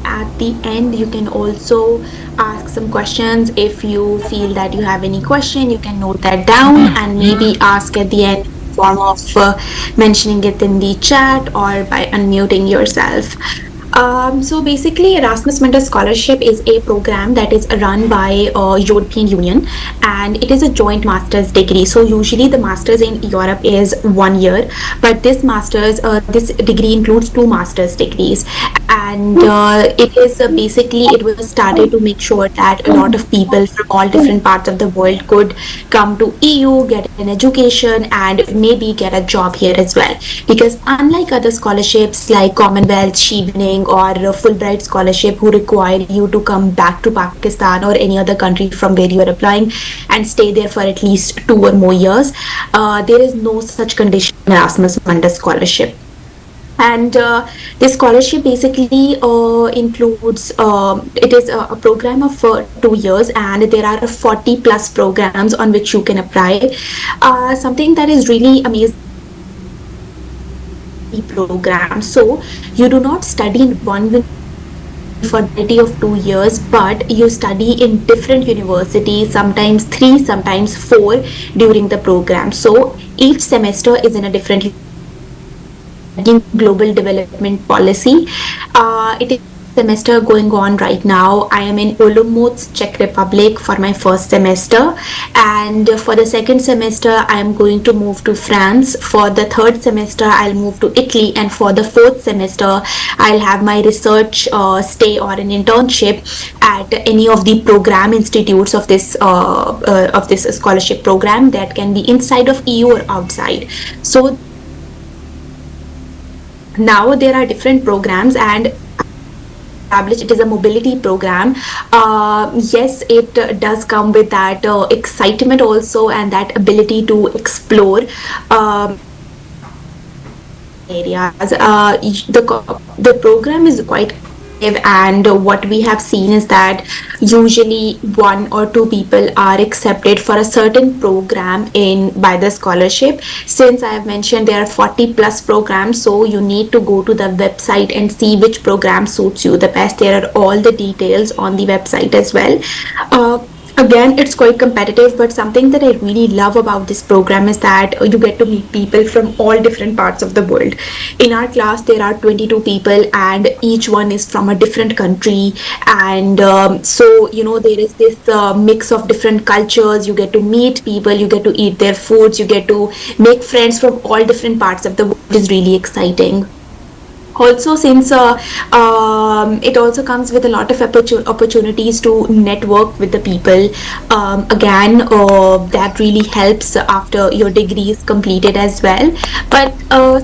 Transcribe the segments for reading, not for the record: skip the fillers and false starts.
At the end, you can also ask some questions. If you feel that you have any question, you can note that down and maybe ask at the end in form of mentioning it in the chat or by unmuting yourself. So basically, Erasmus Mundus Scholarship is a program that is run by European Union, and it is a joint master's degree. So usually the master's in Europe is 1 year, but this degree includes two master's degrees, and it is basically it was started to make sure that a lot of people from all different parts of the world could come to EU, get an education, and maybe get a job here as well. Because unlike other scholarships like Commonwealth, Chevening, or Fulbright scholarship, who require you to come back to Pakistan or any other country from where you are applying and stay there for at least 2 or more years, there is no such condition in Erasmus Mundus scholarship. And this scholarship basically includes it is a program of 2 years, and there are 40 plus programs on which you can apply. Something that is really amazing program, so you do not study in one for of 2 years, but you study in different universities, sometimes 3, sometimes 4 during the program. So each semester is in a different global development policy. It is semester going on right now. I am in Olomouc, Czech Republic for my first semester, and for the second semester I am going to move to France. For the third semester I'll move to Italy, and for the fourth semester I'll have my research stay or an internship at any of the program institutes of this scholarship program that can be inside of EU or outside. So now there are different programs, and it is a mobility program. Yes, it does come with that excitement also, and that ability to explore areas. The program is quite, and what we have seen is that usually 1 or 2 people are accepted for a certain program by the scholarship. Since I have mentioned there are 40 plus programs, so you need to go to the website and see which program suits you the best. There are all the details on the website as well. Again, it's quite competitive, but something that I really love about this program is that you get to meet people from all different parts of the world. In our class, there are 22 people, and each one is from a different country. And so, there is this mix of different cultures. You get to meet people, you get to eat their foods, you get to make friends from all different parts of the world. It is really exciting. Also, since it also comes with a lot of opportunities to network with the people, again, that really helps after your degree is completed as well. But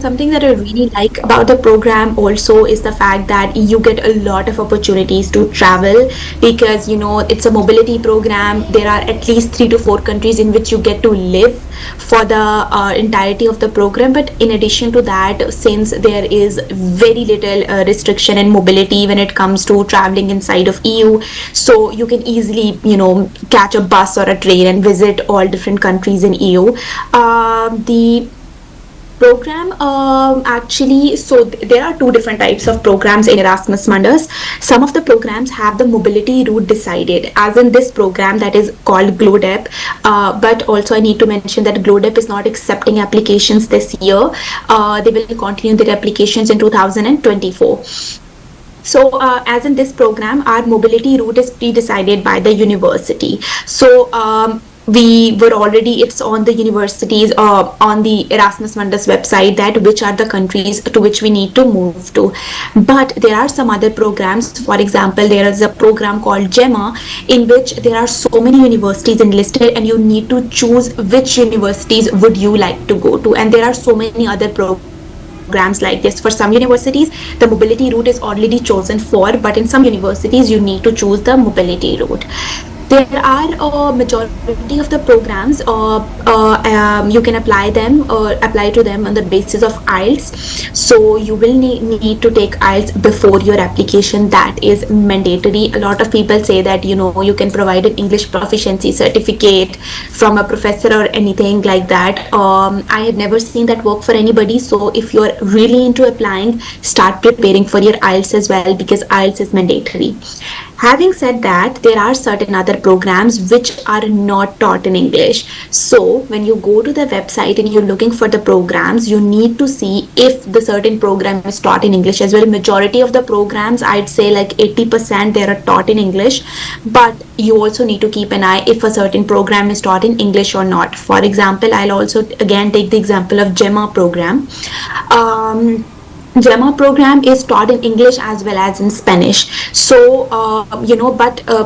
something that I really like about the program also is the fact that you get a lot of opportunities to travel, because it's a mobility program. There are at least 3 to 4 countries in which you get to live for the entirety of the program. But in addition to that, since there is very little restriction and mobility when it comes to traveling inside of EU, so you can easily catch a bus or a train and visit all different countries in EU. The program actually, so there are 2 different types of programs in Erasmus Mundus. Some of the programs have the mobility route decided, as in this program that is called GLODEP, but also I need to mention that GLODEP is not accepting applications this year. They will continue their applications in 2024. So as in this program, our mobility route is pre-decided by the university. So it's on the universities on the Erasmus Mundus website that which are the countries to which we need to move to. But there are some other programs. For example, there is a program called GEMA, in which there are so many universities enlisted, and you need to choose which universities would you like to go to. And there are so many other programs like this. For some universities, the mobility route is already chosen for, but in some universities you need to choose the mobility route. There are a majority of the programs you can apply to them on the basis of IELTS. So you will need to take IELTS before your application. That is mandatory. A lot of people say that you can provide an English proficiency certificate from a professor or anything like that. I have never seen that work for anybody. So if you're really into applying, start preparing for your IELTS as well, because IELTS is mandatory. Having said that, there are certain other programs which are not taught in English. So when you go to the website and you're looking for the programs, you need to see if the certain program is taught in English as well. Majority of the programs, I'd say like 80%, they are taught in English, but you also need to keep an eye if a certain program is taught in English or not. For example, I'll also again take the example of GEMA program. GEMA program is taught in English as well as in Spanish. So,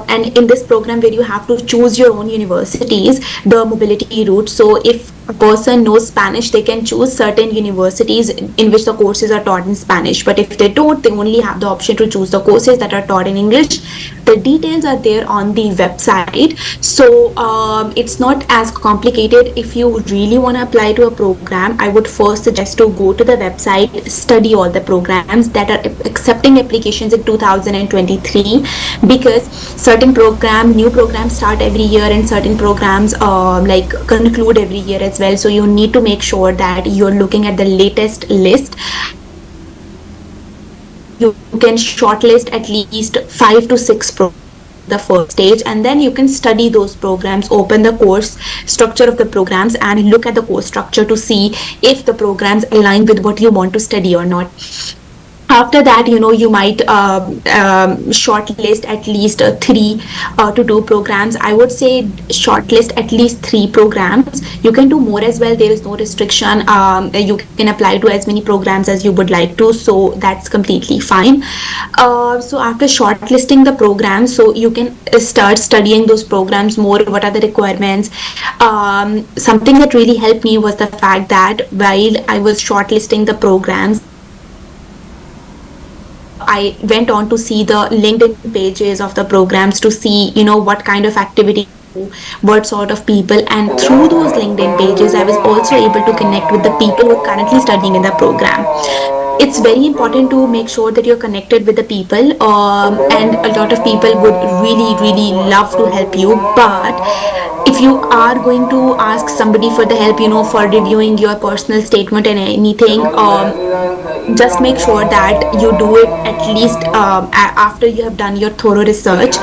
and in this program where you have to choose your own universities, the mobility route. So, if a person knows Spanish, they can choose certain universities in which the courses are taught in Spanish. But if they don't, they only have the option to choose the courses that are taught in English. The details are there on the website. So, it's not as complicated. If you really want to apply to a program, I would first suggest to go to the website, study all the programs that are accepting applications in 2023, because certain new programs start every year, and certain programs conclude every year as well. So you need to make sure that you're looking at the latest list. You can shortlist at least 5 to 6 programs the first stage, and then you can study those programs, open the course structure of the programs and look at the course structure to see if the programs align with what you want to study or not. After that, you might shortlist at least 3 to 2 programs. I would say shortlist at least 3 programs. You can do more as well. There is no restriction. You can apply to as many programs as you would like to. So that's completely fine. So after shortlisting the programs, so you can start studying those programs more. What are the requirements? Something that really helped me was the fact that while I was shortlisting the programs, I went on to see the LinkedIn pages of the programs to see, what kind of activity, what sort of people, and through those LinkedIn pages, I was also able to connect with the people who are currently studying in the program. It's very important to make sure that you're connected with the people, and a lot of people would really, really love to help you. But if you are going to ask somebody for the help, for reviewing your personal statement and anything, just make sure that you do it at least after you have done your thorough research,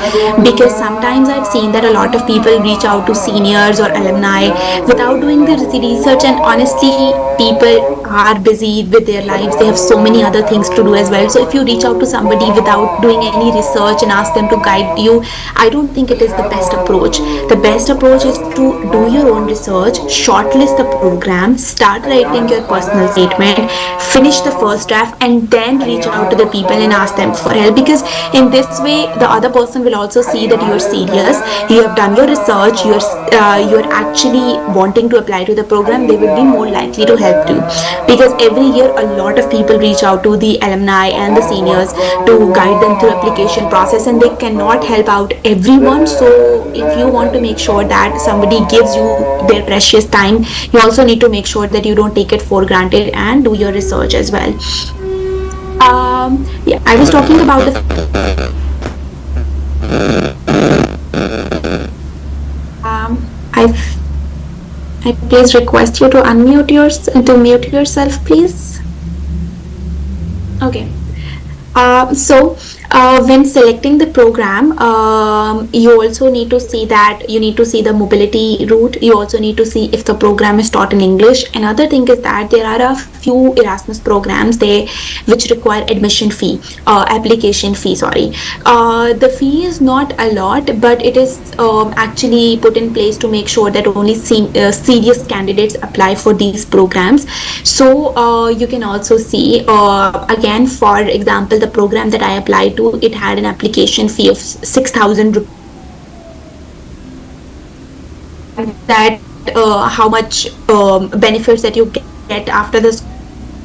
because sometimes I've seen that a lot of people reach out to seniors or alumni without doing the research, and honestly, people are busy with their lives. They have so many other things to do as well. So if you reach out to somebody without doing any research and ask them to guide you, I don't think it is the best approach. The best approach is to do your own research, shortlist the program, start writing your personal statement, finish the first draft, and then reach out to the people and ask them for help, because in this way the other person will also see that you're serious, you have done your research, you're actually wanting to apply to the program. They will be more likely to help you, because every year a lot of people reach out to the alumni and the seniors to guide them through application process, and they cannot help out everyone. So if you want to make sure that somebody gives you their precious time, you also need to make sure that you don't take it for granted and do your research as well. I was talking about the I please request you to mute yourself, please. Okay. So when selecting the program, you also need to see the mobility route. You also need to see if the program is taught in English. Another thing is that there are a few Erasmus programs which require application fee. The fee is not a lot, but it is actually put in place to make sure that only serious candidates apply for these programs. So you can also see, again, for example, the program that I applied to, it had an application fee of 6,000 rupees. That how much benefits that you get after this.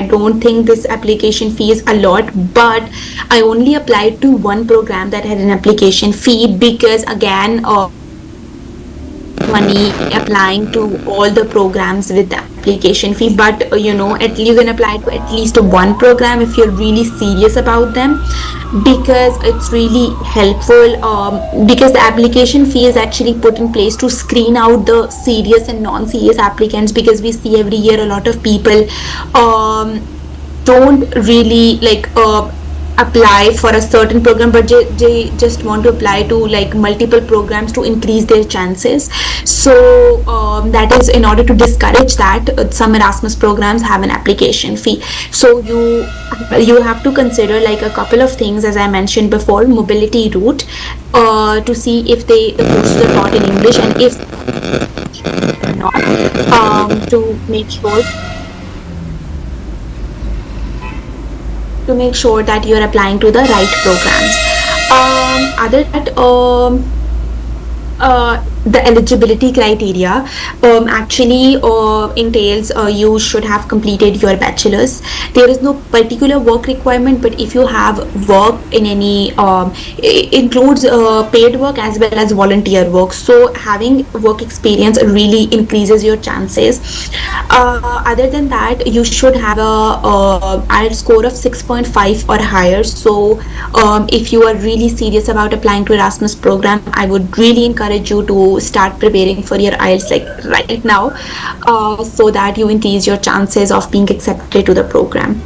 I don't think this application fee is a lot, but I only applied to one program that had an application fee, because again, money applying to all the programs with the application fee, but you can apply to at least one program if you're really serious about them, because it's really helpful, because the application fee is actually put in place to screen out the serious and non-serious applicants, because we see every year a lot of people um, don't really apply for a certain program, but they just want to apply to like multiple programs to increase their chances. So that is in order to discourage that, some Erasmus programs have an application fee. So you have to consider like a couple of things, as I mentioned before: mobility route, to see if the courses are taught in English, and if not, to make sure that you're applying to the right programs. Other that The eligibility criteria actually entails you should have completed your bachelor's. There is no particular work requirement, but if you have work in any, it includes paid work as well as volunteer work. So having work experience really increases your chances. Other than that, you should have a IELTS score of 6.5 or higher. So if you are really serious about applying to Erasmus program, I would really encourage you to start preparing for your IELTS like right now, so that you increase your chances of being accepted to the program.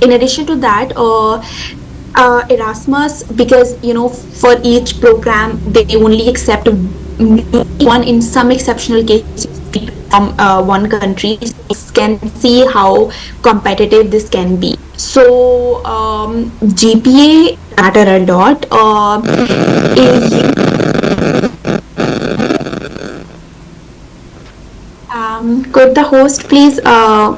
In addition to that, Erasmus, because for each program they only accept one, in some exceptional cases, from one country. So you can see how competitive this can be. So GPA matter a lot. Could the host please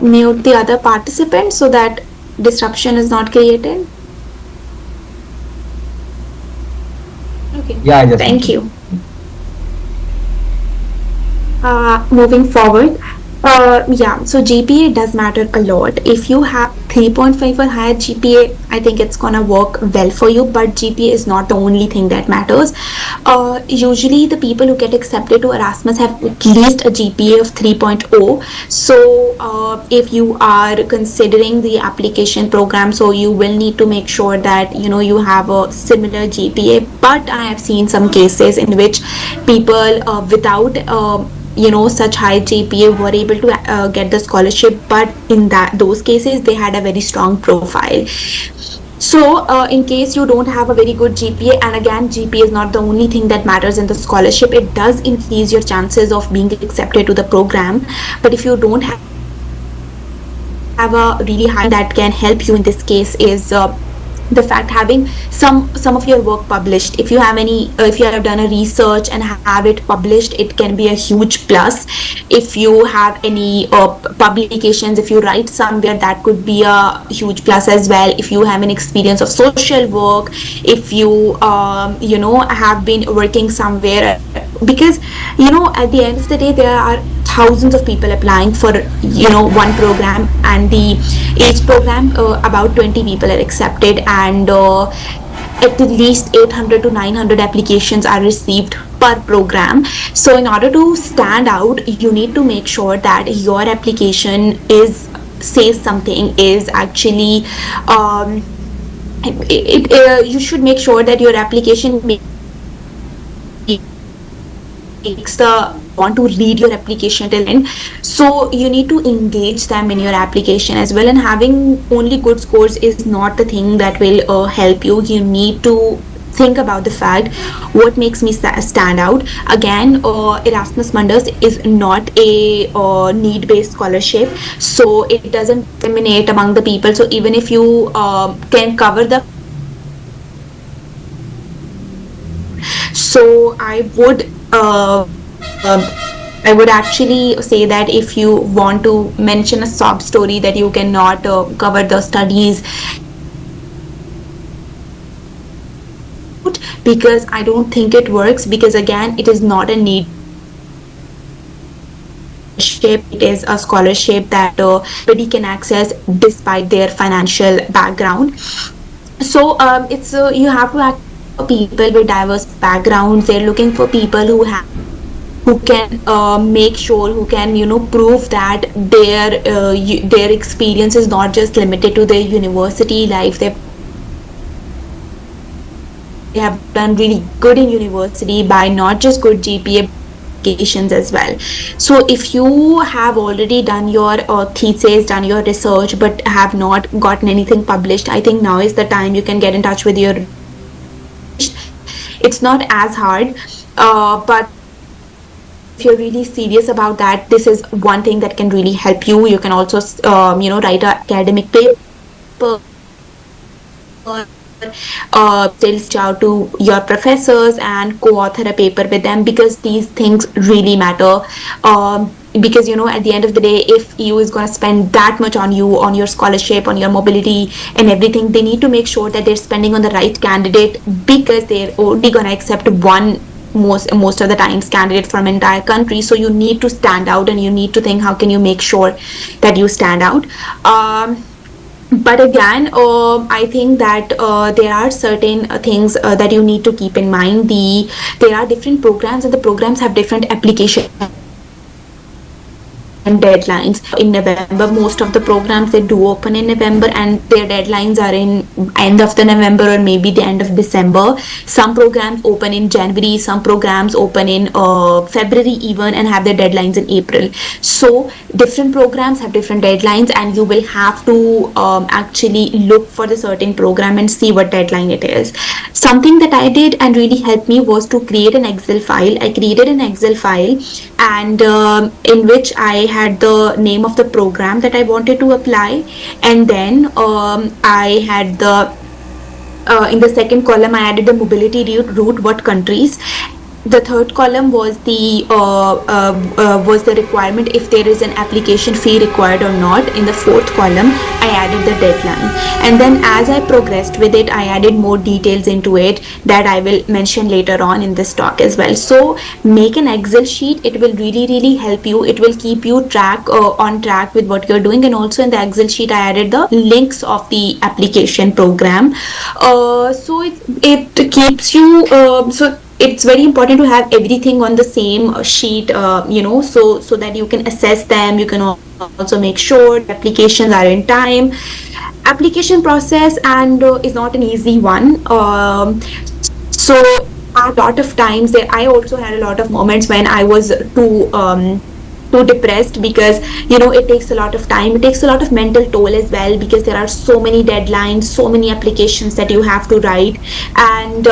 mute the other participant so that disruption is not created? Okay. Yeah, I just Thank you. Moving forward, so GPA does matter a lot. If you have 3.5 or higher GPA, I think it's gonna work well for you, but GPA is not the only thing that matters. Usually the people who get accepted to Erasmus have at least a GPA of 3.0. So if you are considering the application program, so you will need to make sure that you have a similar GPA. But I have seen some cases in which people without such high GPA were able to get the scholarship, but in those cases they had a very strong profile. So in case you don't have a very good GPA, and again, GPA is not the only thing that matters in the scholarship, it does increase your chances of being accepted to the program. But if you don't have a really high, that can help you in this case is the fact having some of your work published. If you have if you have done a research and have it published, it can be a huge plus. If you have any publications, if you write somewhere, that could be a huge plus as well. If you have an experience of social work, if you have been working somewhere, because at the end of the day there are thousands of people applying for one program, and each program about 20 people are accepted, and at least 800 to 900 applications are received per program. So in order to stand out, you need to make sure that your application says something, is actually you should make sure that your application makes the want to read your application till end. So you need to engage them in your application as well, and having only good scores is not the thing that will help you. You need to think about the fact, what makes me stand out. Again, Erasmus Mundus is not a need-based scholarship, so it doesn't discriminate among the people. So even if you can cover the, so I would actually say that if you want to mention a sob story that you cannot cover the studies, because I don't think it works, because again, it is not a need. It is a scholarship that everybody can access despite their financial background. So it's you have to act for people with diverse backgrounds. They're looking for people who who can make sure, who can prove that their experience is not just limited to their university life. They have done really good in university by not just good GPA applications as well. So if you have already done your thesis, done your research, but have not gotten anything published, I think now is the time you can get in touch with your. It's not as hard, but if you're really serious about that, this is one thing that can really help you. You can also write an academic paper, reach out to your professors and co-author a paper with them, because these things really matter. Because at the end of the day, if EU is going to spend that much on you, on your scholarship, on your mobility and everything, they need to make sure that they're spending on the right candidate, because they're only going to accept one most of the times candidate from entire country. So you need to stand out, and you need to think how can you make sure that you stand out. But again, I think that there are certain things that you need to keep in mind. There are different programs, and the programs have different application and deadlines. In November, most of the programs, they do open in November, and their deadlines are in end of the November or maybe the end of December. Some programs open in January, some programs open in February even, and have their deadlines in April. So different programs have different deadlines, and you will have to actually look for the certain program and see what deadline it is. Something that I did and really helped me was to create an Excel file. I created an Excel file, and in which I had the name of the program that I wanted to apply, and then I had the in the second column I added the mobility route, what countries. The third column was the requirement, if there is an application fee required or not. In the fourth column, I added the deadline, and then as I progressed with it, I added more details into it that I will mention later on in this talk as well. So make an Excel sheet. It will really help you. It will keep you on track with what you're doing. And also in the Excel sheet, I added the links of the application program. So it keeps you so it's very important to have everything on the same sheet, so that you can assess them. You can also make sure the applications are in time. Application process and is not an easy one. So a lot of times I also had a lot of moments when I was too depressed, because it takes a lot of time. It takes a lot of mental toll as well, because there are so many deadlines, so many applications that you have to write, and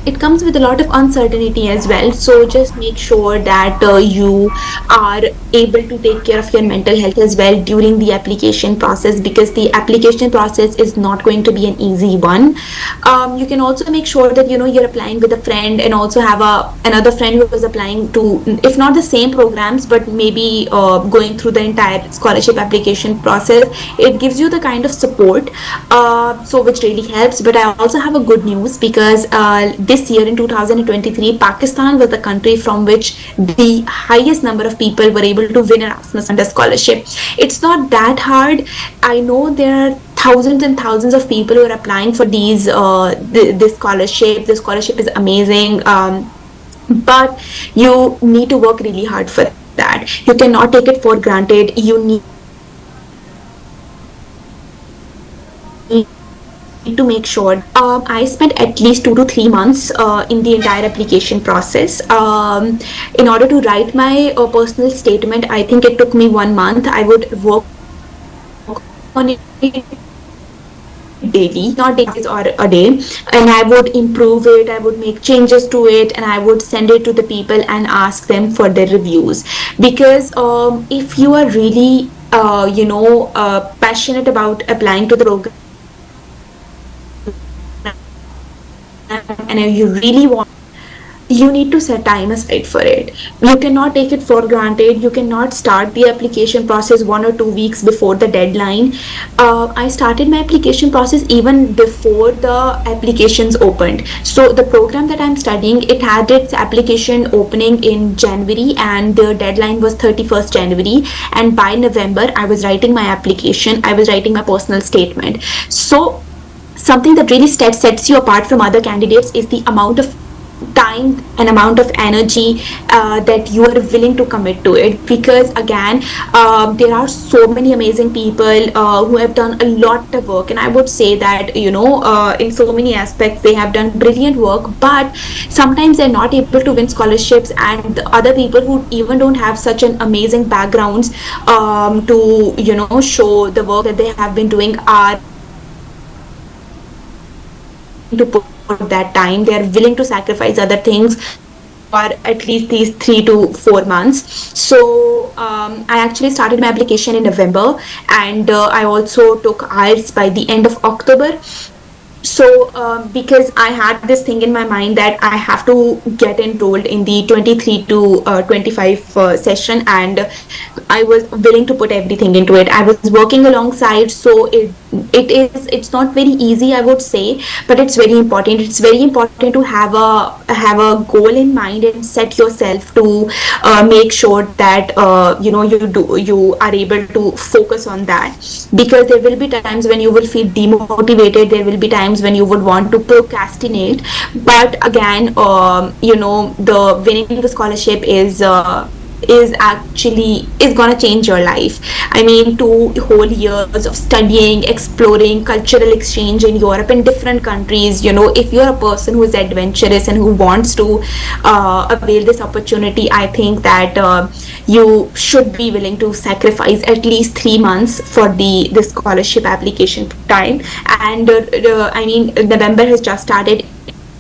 it comes with a lot of uncertainty as well. So just make sure that you are able to take care of your mental health as well during the application process, because the application process is not going to be an easy one. You can also make sure that you're applying with a friend, and also have another friend who is applying to, if not the same programs, but maybe going through the entire scholarship application process. It gives you the kind of support, so which really helps. But I also have a good news, because this year in 2023, Pakistan was the country from which the highest number of people were able to win Erasmus Mundus Scholarship. It's not that hard. I know there are thousands and thousands of people who are applying for these this scholarship. The scholarship is amazing, but you need to work really hard for that. You cannot take it for granted. You need to make sure. I spent at least 2 to 3 months in the entire application process. In order to write my personal statement, I think it took me 1 month. I would work on it daily, not days or a day, and I would improve it. I would make changes to it, and I would send it to the people and ask them for their reviews. Because if you are really passionate about applying to the program, and you really want, you need to set time aside for it. You cannot take it for granted. You cannot start the application process 1 or 2 weeks before the deadline. I started my application process even before the applications opened. So the program that I'm studying, it had its application opening in January, and the deadline was 31st January. And by November, I was writing my application. I was writing my personal statement. So something that really sets you apart from other candidates is the amount of time and amount of energy that you are willing to commit to it, because again, there are so many amazing people who have done a lot of work, and I would say that, in so many aspects they have done brilliant work, but sometimes they're not able to win scholarships, and the other people who even don't have such an amazing backgrounds to show the work that they have been doing are to put that time. They are willing to sacrifice other things for at least these 3 to 4 months. So I actually started my application in November, and I also took IELTS by the end of October. So because I had this thing in my mind that I have to get enrolled in the 23 to 25 session, and I was willing to put everything into it. I was working alongside, so it's not very easy, I would say, but it's very important. It's very important to have a goal in mind and set yourself to make sure that you are able to focus on that, because there will be times when you will feel demotivated. There will be times when you would want to procrastinate, but again, the winning the scholarship is gonna change your life. I mean, 2 whole years of studying, exploring, cultural exchange in Europe and different countries. If you're a person who is adventurous and who wants to avail this opportunity, I think that you should be willing to sacrifice at least 3 months for the scholarship application time. And I mean, November has just started.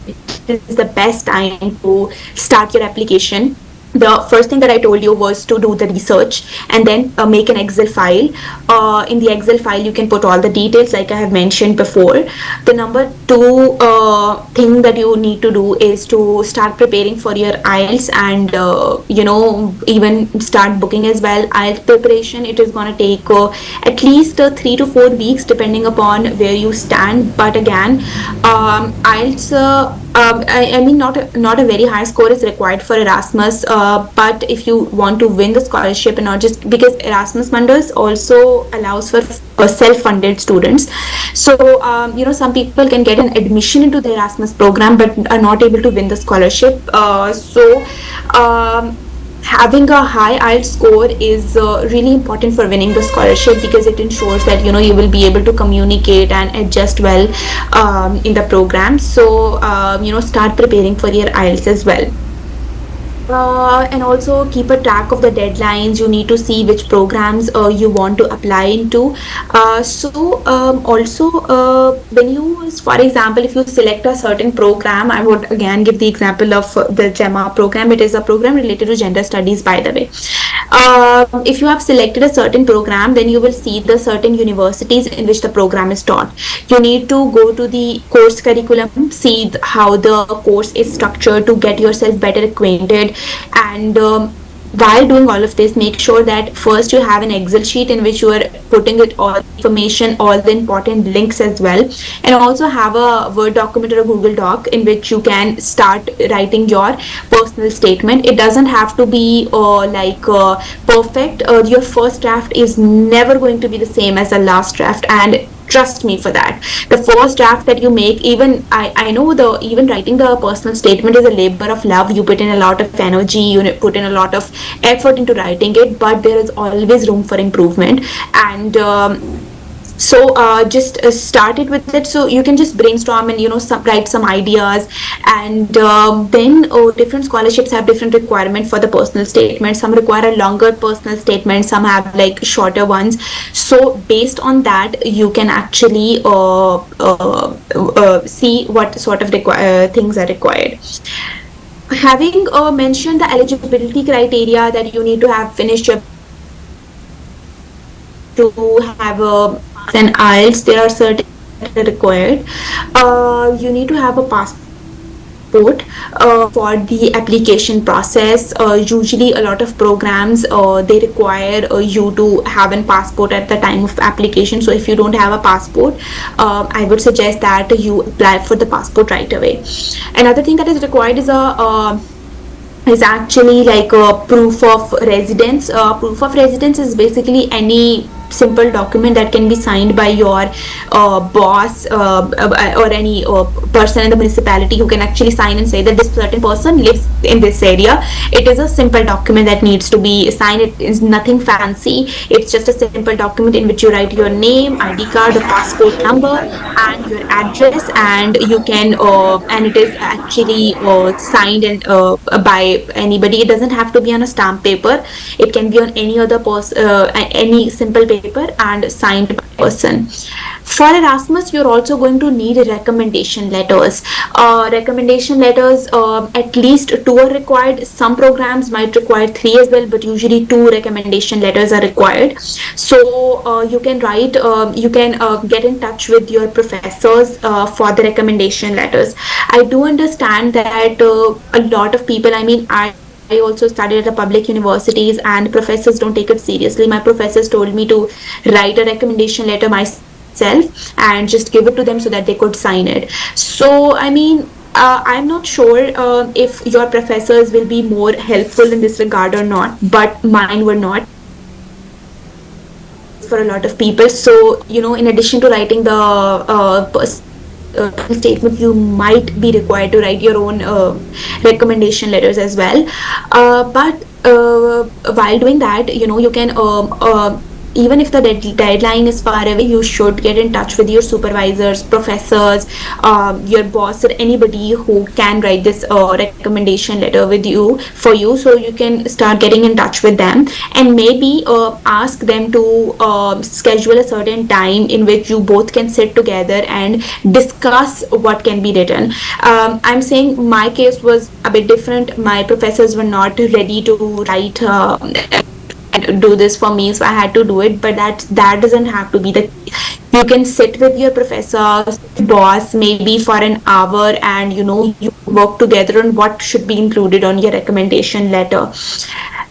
It is the best time to start your application. The first thing that I told you was to do the research, and then make an Excel file. In the Excel file, you can put all the details like I have mentioned before. The number two thing that you need to do is to start preparing for your IELTS, and even start booking as well. IELTS preparation, it is going to take at least 3 to 4 weeks depending upon where you stand. But again, IELTS, I mean, not a very high score is required for Erasmus, but if you want to win the scholarship, and not just because Erasmus Mundus also allows for self-funded students. So some people can get an admission into the Erasmus program but are not able to win the scholarship. Having a high IELTS score is really important for winning the scholarship, because it ensures that you will be able to communicate and adjust well in the program. So start preparing for your IELTS as well. And also keep a track of the deadlines. You need to see which programs you want to apply into. When you, for example, if you select a certain program, I would again give the example of the GEMA program. It is a program related to gender studies, by the way. If you have selected a certain program, then you will see the certain universities in which the program is taught. You need to go to the course curriculum, see how the course is structured to get yourself better acquainted. And while doing all of this, make sure that first you have an Excel sheet in which you are putting it all information, all the important links as well, and also have a Word document or a Google Doc in which you can start writing your personal statement. It doesn't have to be perfect. Your first draft is never going to be the same as the last draft, and trust me for that. The first draft that you make, even I know even writing the personal statement is a labor of love. You put in a lot of energy, you put in a lot of effort into writing it, but there is always room for improvement. And just start it with it. So you can just brainstorm and write some ideas. And then different scholarships have different requirements for the personal statement. Some require a longer personal statement, some have like shorter ones. So based on that, you can actually see what sort of things are required. Having mentioned the eligibility criteria, that you need to have finished your to have an IELTS, there are certain that are required. You need to have a passport for the application process. Usually a lot of programs they require you to have a passport at the time of application. So if you don't have a passport, I would suggest that you apply for the passport right away. Another thing that is required is actually like a proof of residence. Proof of residence is basically any simple document that can be signed by your boss or any person in the municipality who can actually sign and say that this certain person lives in this area. It is a simple document that needs to be signed. It is nothing fancy. It's just a simple document in which you write your name, ID card, the passport number, and your address, and you can and it is actually signed and by anybody. It doesn't have to be on a stamp paper. It can be on any other any simple paper and signed by a person. For Erasmus, you're also going to need recommendation letters. Recommendation letters, at least 2 are required. Some programs might require 3 as well, but usually 2 recommendation letters are required. So you can write, you can get in touch with your professors for the recommendation letters. I do understand that a lot of people, I also studied at the public universities, and professors don't take it seriously. My professors told me to write a recommendation letter myself and just give it to them so that they could sign it. So, I'm not sure if your professors will be more helpful in this regard or not, but mine were not for a lot of people. So, in addition to writing the statement, you might be required to write your own recommendation letters as well. But while doing that, you can even if the deadline is far away, you should get in touch with your supervisors, professors, your boss, or anybody who can write this recommendation letter with you for you, so you can start getting in touch with them and maybe ask them to schedule a certain time in which you both can sit together and discuss what can be written. I'm saying my case was a bit different. My professors were not ready to write and do this for me, so I had to do it. But that doesn't have to be the case. You can sit with your professor, boss, maybe for an hour, and you work together on what should be included on your recommendation letter.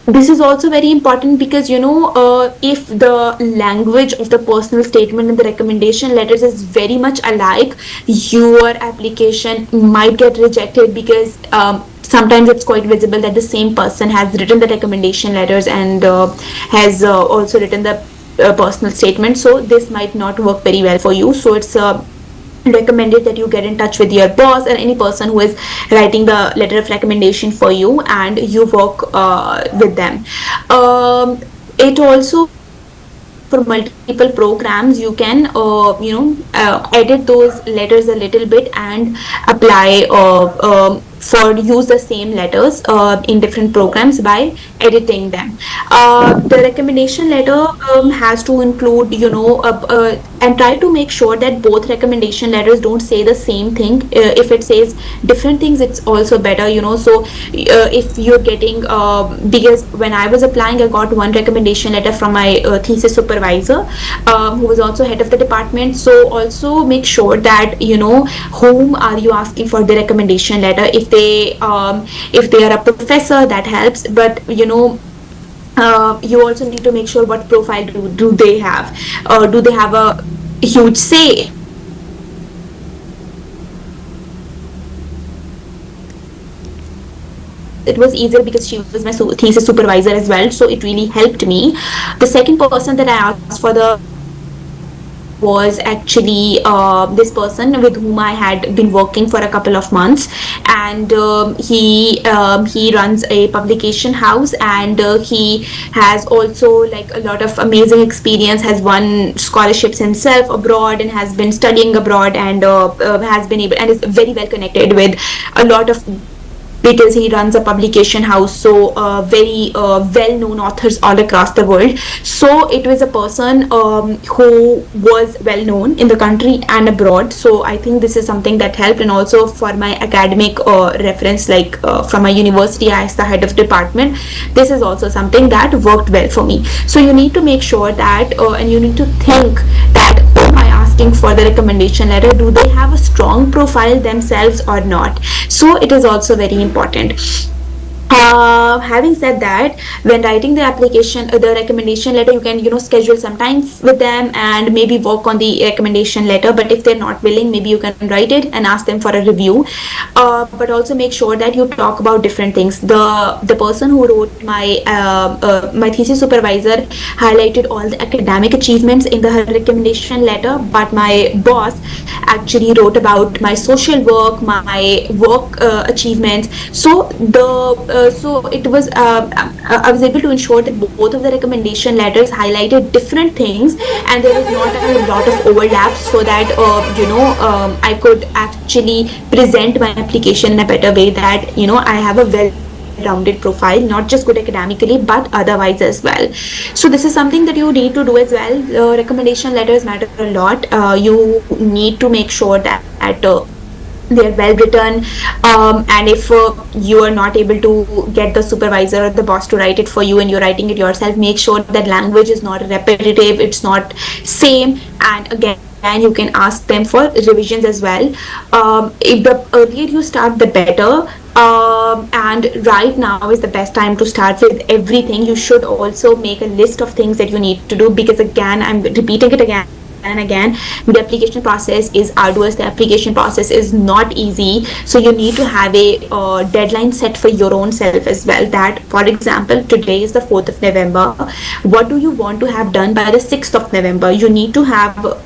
This is also very important because if the language of the personal statement and the recommendation letters is very much alike, your application might get rejected because sometimes it's quite visible that the same person has written the recommendation letters and has also written the personal statement. So this might not work very well for you. So it's recommended that you get in touch with your boss or any person who is writing the letter of recommendation for you, and you work with them. It also, for multiple programs, you can edit those letters a little bit and apply for use the same letters in different programs by editing them. The recommendation letter has to include and try to make sure that both recommendation letters don't say the same thing. If it says different things, it's also better. So if you're getting because when I was applying, I got one recommendation letter from my thesis supervisor, who was also head of the department. So also make sure that whom are you asking for the recommendation letter. If they are a professor, that helps, but you also need to make sure what profile do they have. Do they have a huge say? It was easier because she was my thesis supervisor as well, so it really helped me. The second person that I asked for the was actually this person with whom I had been working for a couple of months, and he runs a publication house, and he has also like a lot of amazing experience, has won scholarships himself abroad and has been studying abroad, and has been able and is very well connected with a lot of, because he runs a publication house, so very well-known authors all across the world. So it was a person who was well-known in the country and abroad. So I think this is something that helped. And also for my academic reference, like from my university as the head of department, this is also something that worked well for me. So you need to make sure that and you need to think that, am I asking for the recommendation letter? Do they have a strong profile themselves or not? So it is also very important. Having said that, when writing the application, the recommendation letter, you can schedule some time with them and maybe work on the recommendation letter. But if they're not willing, maybe you can write it and ask them for a review. But also make sure that you talk about different things. The person who wrote my thesis supervisor highlighted all the academic achievements in the her recommendation letter, but my boss actually wrote about my social work, my work achievements. So it was I was able to ensure that both of the recommendation letters highlighted different things, and there was not a lot of overlap, so that I could actually present my application in a better way, that I have a well-rounded profile, not just good academically but otherwise as well. So this is something that you need to do as well. Recommendation letters matter a lot. You need to make sure that they're well written, and if you are not able to get the supervisor or the boss to write it for you and you're writing it yourself, make sure that language is not repetitive, it's not same. And again, you can ask them for revisions as well. If the earlier you start, the better. And right now is the best time to start with everything. You should also make a list of things that you need to do, because again, I'm repeating it again and again, the application process is arduous, the application process is not easy. So you need to have a deadline set for your own self as well, that for example, today is the 4th of November. What do you want to have done by the 6th of November? You need to have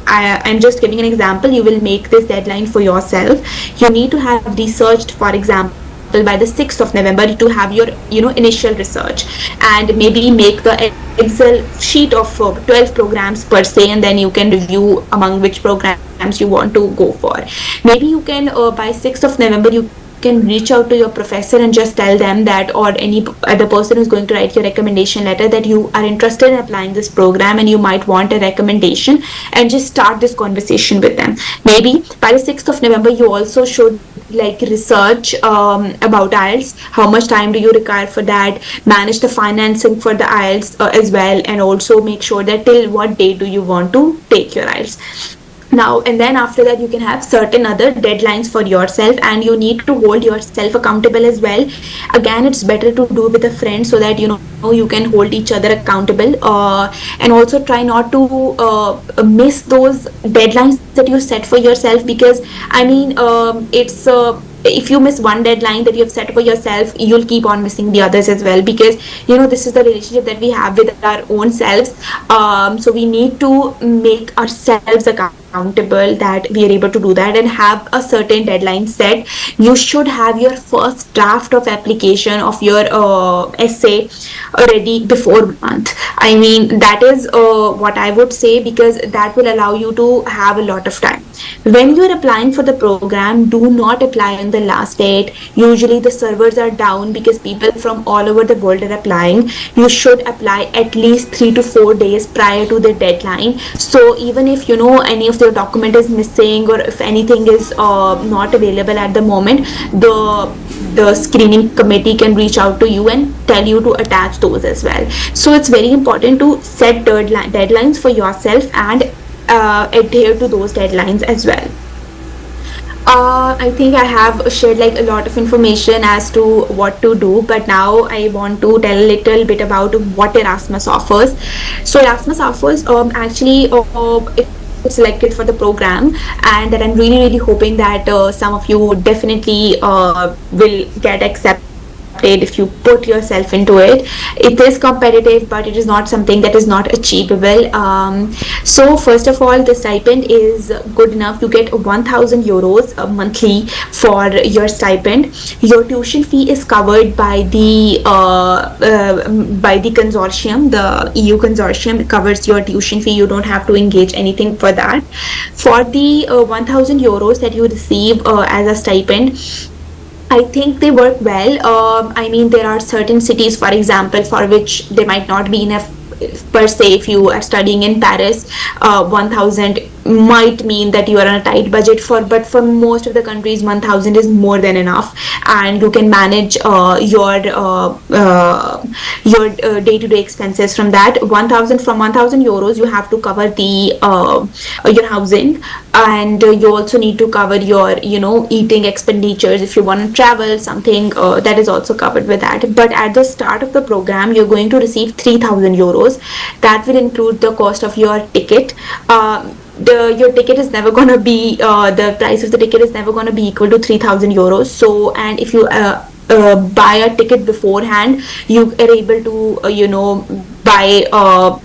I'm just giving an example. You will make this deadline for yourself. You need to have researched, for example, by the 6th of November, to have your initial research, and maybe make the Excel sheet of 12 programs per se, and then you can review among which programs you want to go for. Maybe you can by 6th of November you can reach out to your professor and just tell them that, or any other person who's going to write your recommendation letter, that you are interested in applying this program and you might want a recommendation, and just start this conversation with them. Maybe by the 6th of November you also should research about IELTS. How much time do you require for that? Manage the financing for the IELTS as well, and also make sure that till what date do you want to take your IELTS. Now and then after that, you can have certain other deadlines for yourself, and you need to hold yourself accountable as well. Again, it's better to do with a friend, so that you can hold each other accountable, and also try not to miss those deadlines that you set for yourself, because it's if you miss one deadline that you have set for yourself, you'll keep on missing the others as well, because this is the relationship that we have with our own selves. So we need to make ourselves accountable, that we are able to do that, and have a certain deadline set. You should have your first draft of application of your essay ready before a month. That is what I would say, because that will allow you to have a lot of time. When you are applying for the program, do not apply on the last date. Usually the servers are down because people from all over the world are applying. You should apply at least 3 to 4 days prior to the deadline. So even if any of your document is missing, or if anything is not available at the moment, the screening committee can reach out to you and tell you to attach those as well. So it's very important to set deadlines for yourself and adhere to those deadlines as well. I think I have shared a lot of information as to what to do, but now I want to tell a little bit about what Erasmus offers. So Erasmus offers actually if selected for the program, and that I'm really hoping that some of you definitely will get accepted if you put yourself into it. It is competitive, but it is not something that is not achievable. So first of all, the stipend is good enough. You get 1,000 euros monthly for your stipend. Your tuition fee is covered by the consortium. The EU consortium covers your tuition fee. You don't have to engage anything for that. For the 1,000 euros that you receive as a stipend, I think they work well. There are certain cities, for example, for which there might not be enough per se. If you are studying in Paris, 1,000 might mean that you are on a tight budget but for most of the countries 1000 is more than enough, and you can manage your day-to-day expenses from that. 1000 euros you have to cover the your housing, and you also need to cover your eating expenditures. If you want to travel something, that is also covered with that. But at the start of the program you're going to receive 3000 euros. That will include the cost of your ticket. Your ticket is never going to be the price of the ticket is never going to be equal to 3000 euros. So, and if you buy a ticket beforehand, you are able to buy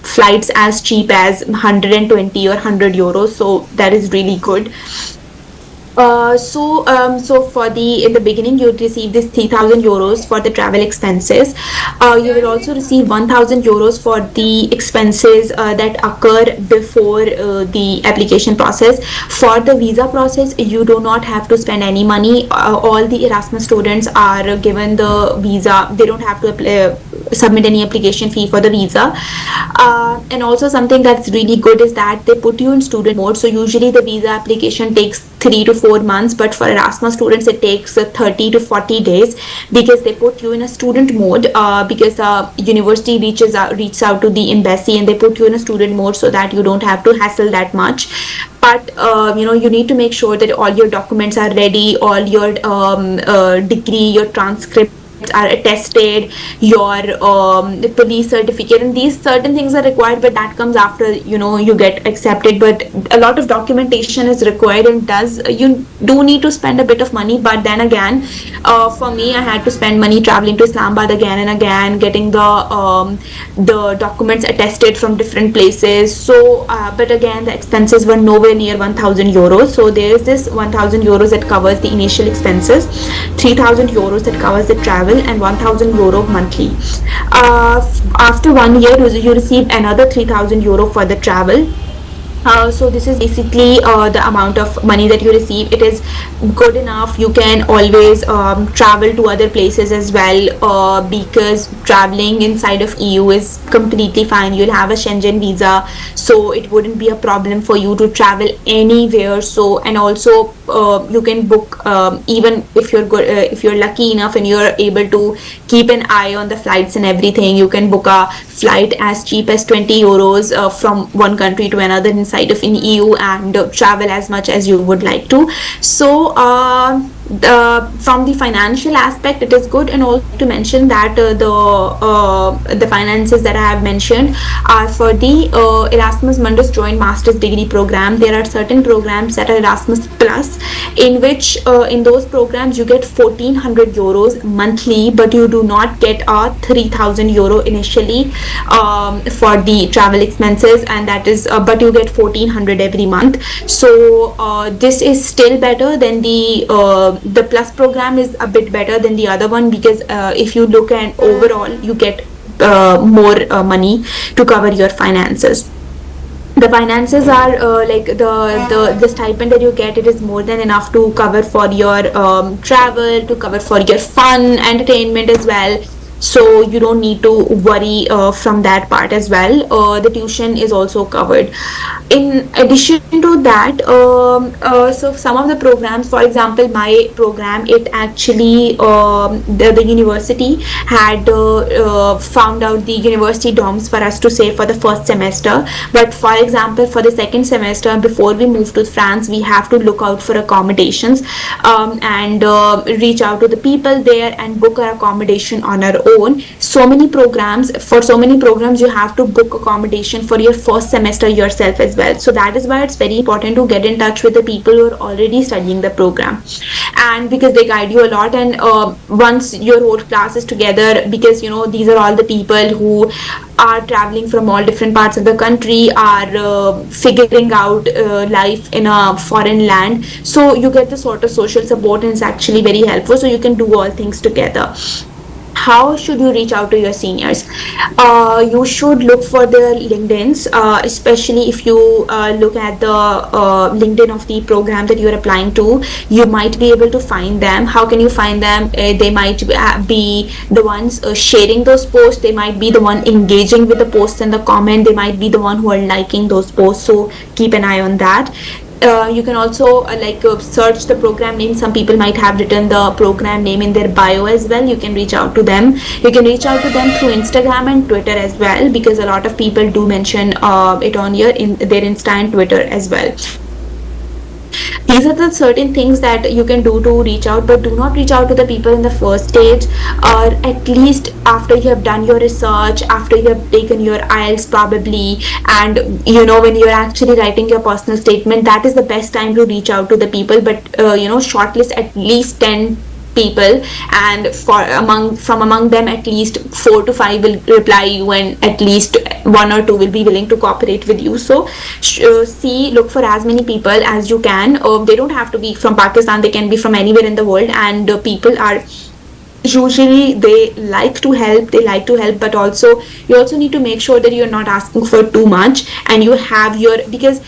flights as cheap as 120 or 100 euros. So that is really good. So for in the beginning you would receive this 3000 euros for the travel expenses. You will also receive 1000 euros for the expenses that occur before the application process. For the visa process you do not have to spend any money. All the Erasmus students are given the visa. They don't have to submit any application fee for the visa. And also something that's really good is that they put you in student mode. So usually the visa application takes 3 to 4 months, but for Erasmus students it takes 30 to 40 days, because they put you in a student mode, because university reaches out to the embassy and they put you in a student mode so that you don't have to hassle that much. But you need to make sure that all your documents are ready, all your degree, your transcript are attested, your the police certificate, and these certain things are required, but that comes after you get accepted. But a lot of documentation is required, and you do need to spend a bit of money. But then again, for me, I had to spend money traveling to Islamabad again and again, getting the documents attested from different places. So but again, the expenses were nowhere near 1000 euros. So there is this 1000 euros that covers the initial expenses, 3000 euros that covers the travel, and 1000 euro monthly. After 1 year you receive another 3000 euro for the travel. So this is basically the amount of money that you receive. It is good enough. You can always travel to other places as well, because traveling inside of EU is completely fine. You'll have a Schengen visa, so it wouldn't be a problem for you to travel anywhere. So, and also you can book, even if you're good, if you're lucky enough and you're able to keep an eye on the flights and everything, you can book a flight as cheap as 20 euros from one country to another inside of in EU, and travel as much as you would like to. So from the financial aspect it is good. And also to mention that the finances that I have mentioned are for the Erasmus Mundus Joint Master's degree program. There are certain programs that are Erasmus Plus, in which in those programs you get 1400 euros monthly, but you do not get a 3000 euro initially for the travel expenses, and that is but you get 1400 every month. So this is still better than the Plus program is a bit better than the other one, because if you look at overall you get more money to cover your finances. The finances are like the stipend that you get, it is more than enough to cover for your travel, to cover for your fun, entertainment as well. So you don't need to worry from that part as well. The tuition is also covered. In addition to that, so some of the programs, for example my program, it actually the university had found out the university dorms for us to save for the first semester. But for example for the second semester, before we move to France, we have to look out for accommodations, and reach out to the people there and book our accommodation on our own. So many programs you have to book accommodation for your first semester yourself as well. So that is why it's very important to get in touch with the people who are already studying the program, and because they guide you a lot. And once your whole class is together, because these are all the people who are traveling from all different parts of the country, are figuring out life in a foreign land, so you get the sort of social support, and it's actually very helpful, so you can do all things together. how should you reach out to your seniors? You should look for their LinkedIn's, especially if you look at the LinkedIn of the program that you're applying to. You might be able to find them. How can you find them? They might be the ones sharing those posts. They might be the one engaging with the posts and the comment. They might be the one who are liking those posts. So keep an eye on that. You can also search the program name. Some people might have written the program name in their bio as well. You can reach out to them. You can reach out to them through Instagram and Twitter as well, because a lot of people do mention it on here in their Insta and Twitter as well. These are the certain things that you can do to reach out, but do not reach out to the people in the first stage, or at least after you have done your research, after you have taken your IELTS probably, and when you're actually writing your personal statement. That is the best time to reach out to the people. But shortlist at least 10 people, and from among them at least 4 to 5 will reply you, and at least 1 or 2 will be willing to cooperate with you. So look for as many people as you can. They don't have to be from Pakistan, they can be from anywhere in the world, and people are usually they like to help, but also you also need to make sure that you're not asking for too much, and you have because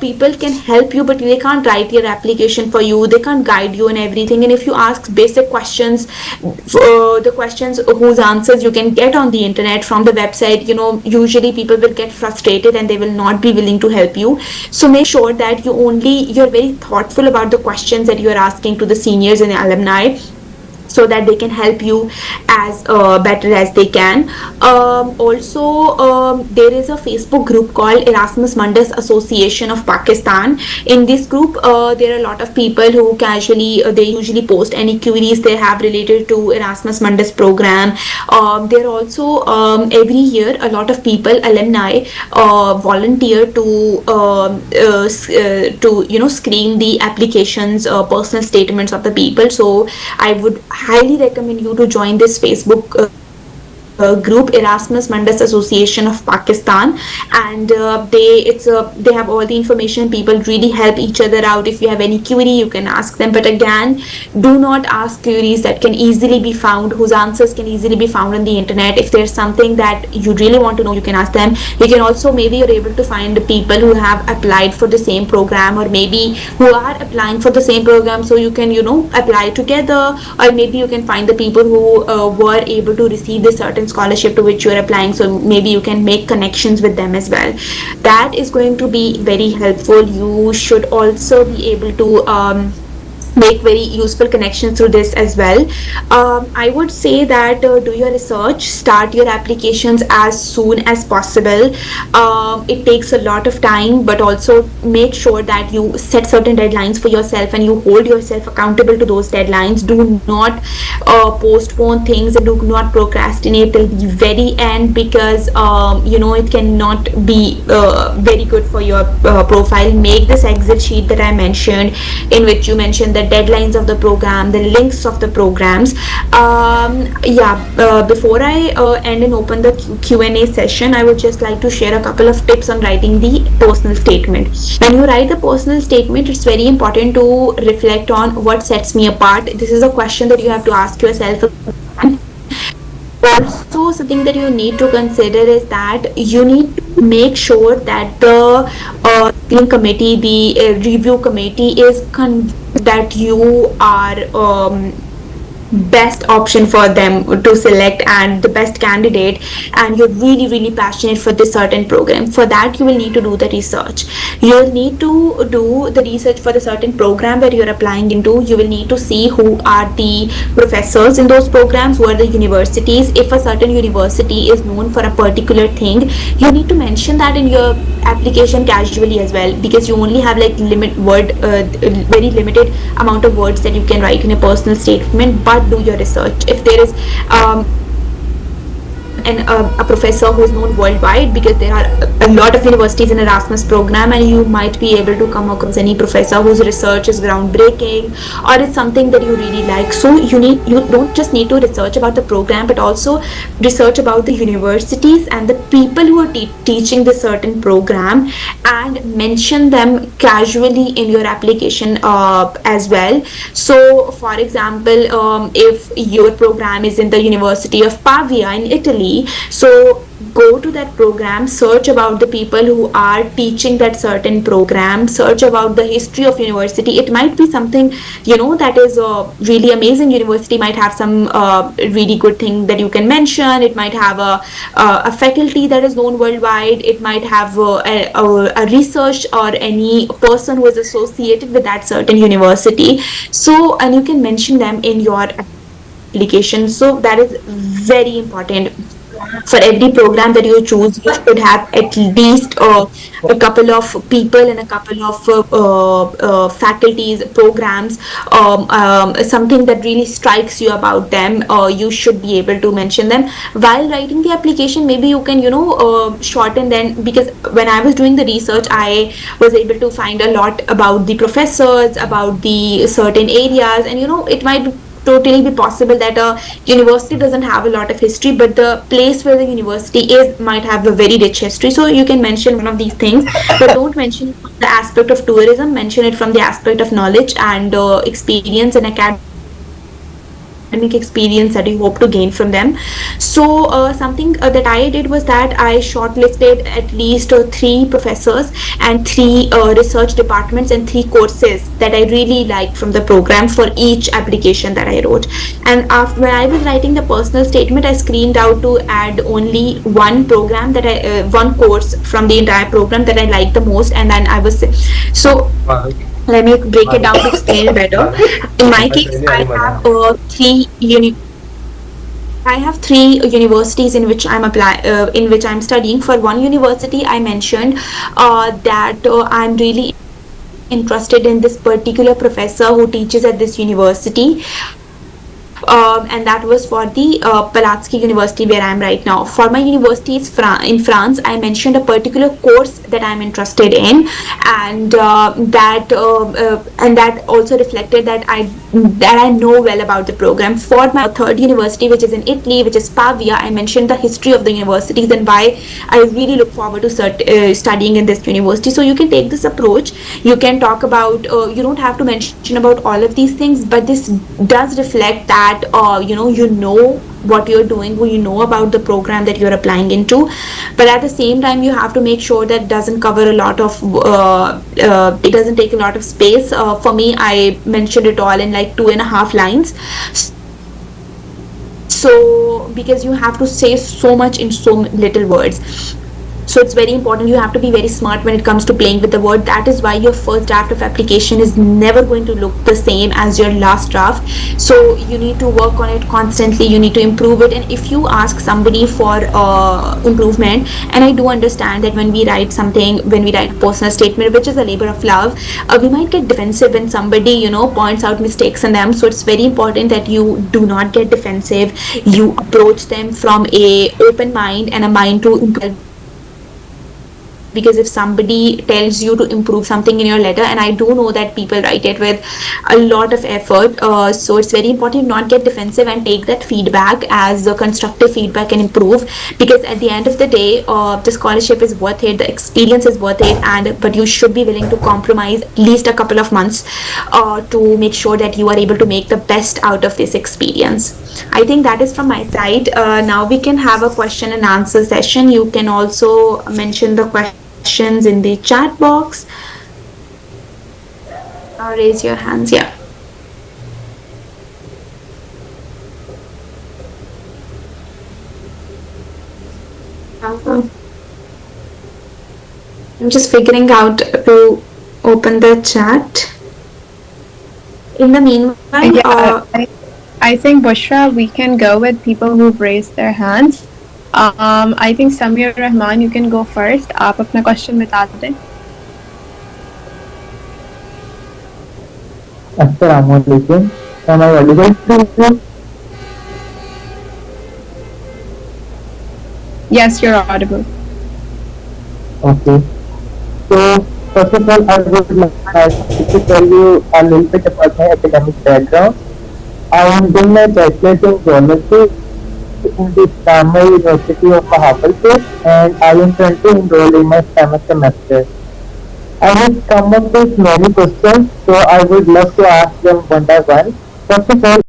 people can help you, but they can't write your application for you, they can't guide you and everything. And if you ask basic questions, the questions whose answers you can get on the internet from the website, usually people will get frustrated and they will not be willing to help you. So make sure that you're very thoughtful about the questions that you're asking to the seniors and the alumni, so that they can help you as better as they can. Also, there is a Facebook group called Erasmus Mundus Association of Pakistan. In this group, there are a lot of people who they usually post any queries they have related to Erasmus Mundus program. There are also every year a lot of people, alumni, volunteer to screen the applications, personal statements of the people. So I would highly recommend you to join this Facebook group, Erasmus Mundus Association of Pakistan, and they have all the information. People really help each other out. If you have any query, you can ask them, but again, do not ask queries that can easily be found, whose answers can easily be found on the internet. If there's something that you really want to know, you can ask them. You can also, maybe you're able to find people who have applied for the same program, or maybe who are applying for the same program, so you can apply together. Or maybe you can find the people who were able to receive this certain scholarship to which you are applying, so maybe you can make connections with them as well. That is going to be very helpful. You should also be able to make very useful connections through this as well. I would say that do your research, start your applications as soon as possible. It takes a lot of time, but also make sure that you set certain deadlines for yourself and you hold yourself accountable to those deadlines. Do not postpone things, and do not procrastinate till the very end, because it cannot be very good for your profile. Make this Excel sheet that I mentioned, in which you mentioned the deadlines of the program, the links of the programs. Before I end and open the Q&A session, I would just like to share a couple of tips on writing the personal statement. When you write the personal statement, it's very important to reflect on what sets me apart. This is a question that you have to ask yourself. Also, something that you need to consider is that you need to make sure that the committee, the review committee is convinced that you are best option for them to select and the best candidate, and you're really passionate for this certain program. For that, you will need to do the research. You'll need to do the research for the certain program that you're applying into. You will need to see who are the professors in those programs, who are the universities. If a certain university is known for a particular thing, you need to mention that in your application casually as well, because you only have very limited amount of words that you can write in a personal statement. But do your research. If there is a professor who is known worldwide, because there are a lot of universities in Erasmus program, and you might be able to come across any professor whose research is groundbreaking, or it's something that you really like. So you don't just need to research about the program, but also research about the universities and the people who are teaching this certain program, and mention them casually in your application as well. So for example, if your program is in the University of Pavia in Italy, so go to that program, search about the people who are teaching that certain program, search about the history of university. It might be something, that is really amazing. University might have some really good thing that you can mention. It might have a faculty that is known worldwide. It might have a research or any person who is associated with that certain university. So, and you can mention them in your application. So that is very important. For every program that you choose, you should have at least a couple of people and a couple of faculties, programs, something that really strikes you about them. You should be able to mention them while writing the application. Maybe you can shorten them, because when I was doing the research, I was able to find a lot about the professors, about the certain areas, and it might totally be possible that a university doesn't have a lot of history, but the place where the university is might have a very rich history. So you can mention one of these things, but don't mention the aspect of tourism. Mention it from the aspect of knowledge and experience and academic experience that you hope to gain from them. So something that I did was that I shortlisted at least 3 professors and 3 research departments and 3 courses that I really liked from the program for each application that I wrote. And after, when I was writing the personal statement, I screened out to add only one program that one course from the entire program that I liked the most, and then I was so. Let me break it down to explain it better. In my case, I have I have 3 universities in which in which I'm studying. For one university, I mentioned that I'm really interested in this particular professor who teaches at this university. And that was for the Palatsky University where I am right now. For my university in France, I mentioned a particular course that I am interested in, and that also reflected that I know well about the program. For my third university, which is in Italy, which is Pavia, I mentioned the history of the universities and why I really look forward to studying in this university. So you can take this approach. You can talk about, you don't have to mention about all of these things, but this does reflect that you know what you're doing, you know about the program that you're applying into, but at the same time you have to make sure that it doesn't cover a lot of it doesn't take a lot of space. For me, I mentioned it all in like 2.5 lines. So because you have to say so much in so little words, so it's very important. You have to be very smart when it comes to playing with the word. That is why your first draft of application is never going to look the same as your last draft. So you need to work on it constantly. You need to improve it. And if you ask somebody for improvement, and I do understand that when we write something, when we write a personal statement, which is a labor of love, we might get defensive when somebody points out mistakes in them. So it's very important that you do not get defensive. You approach them from a open mind and a mind to improve. Because if somebody tells you to improve something in your letter, and I do know that people write it with a lot of effort, so it's very important to not get defensive and take that feedback as a constructive feedback and improve, because at the end of the day, the scholarship is worth it, the experience is worth it, but you should be willing to compromise at least a couple of months to make sure that you are able to make the best out of this experience. I think that is from my side. Now we can have a question and answer session. You can also mention the questions in the chat box or raise your hands. Yeah. I'm just figuring out to open the chat. In the meanwhile, I think, Bushra, we can go with people who've raised their hands. I think Samir Rahman, you can go first. आप अपना question बता दें. Assalamualaikum. Am I audible? Yes, you're audible. Okay. So, first of all, I would like to tell you a little bit about my academic background. I am doing my bachelor's in geology in the Islamic University of Bahawalpur, and I am currently enrolled in my 7th semester. I have come up with many questions, so I would love to ask them one by one. First of all,